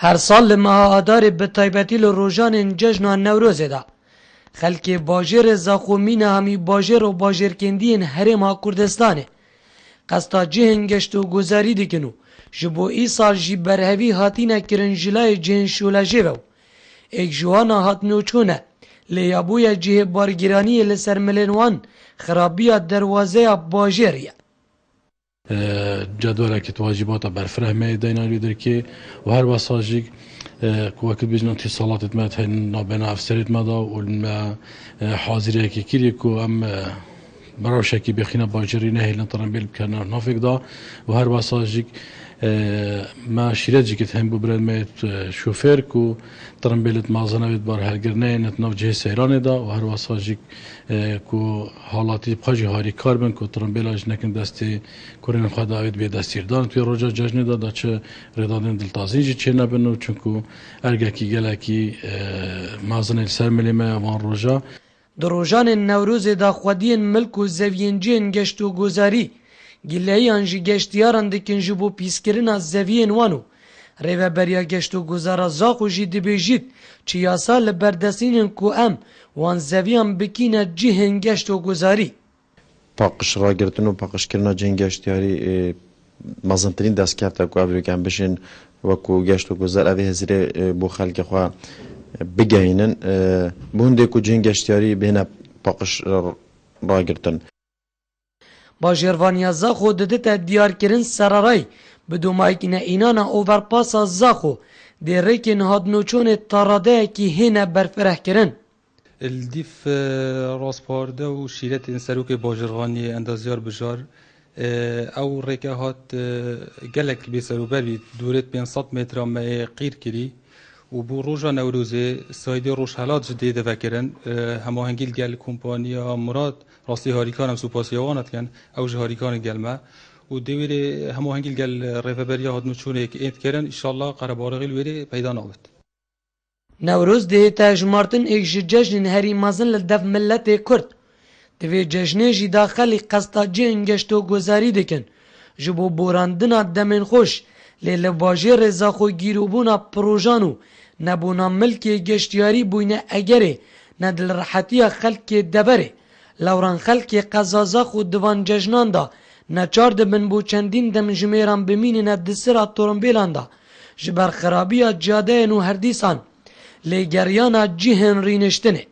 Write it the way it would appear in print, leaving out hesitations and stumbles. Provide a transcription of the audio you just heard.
هر سال لمها آدار به تایبەتی لروژان جژنا نوروز دا خلک باجر زاخومین همی باجر و باجرکندین هرما کردستانه قصدا جهن گشت و گذاری دکنو جبو ای سال جی برهوی هاتینه کرن جلای جهن شولاجه رو ایک جوانا هاتنو چونه لیابوی جه بارگیرانی لسر ملنوان خرابی دروازه باجریه جدولك واجبات برفره ما دينا ليدركي وهر وصاجيك كواكب بيجنا اتصالات ما تهنا بين افسرت مدا والما حاضريه كي كيريكو ام بروشكي بخينا باجري نهي لنطرنبيل بكنا نافق دا وهر وصاجيك ما شيرتجي هم ببرد ما شوفير كو طرنبيلت مازنا بيت بار هالجرنه نتناف جه سيران دا وهر وصاجيك كو حالاتي بخاجي هاري كاربن كو طرنبيلاج نكن دستي كورين خدا بيت بي دستيردان توي روجا جاجنه دا چه ردادن دلتازين جي چه نبنو چونكو ارگكي گلكي مازنا سر مليمه وان روجا دروجان نوروز دا خودین ملک و زوینجین گشت و گذاری گلهیان جی گشتیاران دکن جبو پیسکرین زوین وانو ریوه بریا گشت و گذارا زاخو جی دبیجید چی یاسا لبردسینن کو ام وان زویان بکینه جهن گشت و گذاری پاقش را گرتن و پاقش کرنا جهن گشتیاری مازنترین دست کرده که افریکن بشین وکو گشت و گذار اوی هزیره بو خلق خواه بگهینن بونده کو جهن گشتیاری بهنه پاقش را گرتن باجروانیا زاخو دده دیار کرن سرارای بدو مایکینه اینانا اوورپاسا زاخو دی ریکن هادنوچون تاراده کی هینه برفره کرن الديف راسبارده و شيرت سروك باجرواني اندازيار بجار او ريكا هات جلك بسروبر بي دورت بين 100 متر ما قير كري و بو روجا نوروزي سايدي روشهلات جديد فكرن هماهنگيل گل كومبانيا مراد راستی هاریکان هم سوپاسیوانت کن او هاریکان گلمه و دویره هماهنگیل گل ریفبریا هات نوچونه که ایت کرن انشالله قربارغیل ویره پیدا نابد نوروز ده تجمارتن ایک جشن هری مازن لدف ملت کرد دوی جشنه جی داخلی قصدا جهن گشت و گذاری دکن جبو بوراندنا دمن خوش لیل باجی رزاخو گیروبونا پروژانو نبونا ملک گشتیاری بوینه اگره ندل راحتی خلق دبره لوران خلق قزازا خود دوان ججنان دا نچار دبن بو چندین دم جمیران بمینی ندسرا تورنبیلان دا جبر خرابی جاده نو هردیسان لگریانا جهن رینشتنه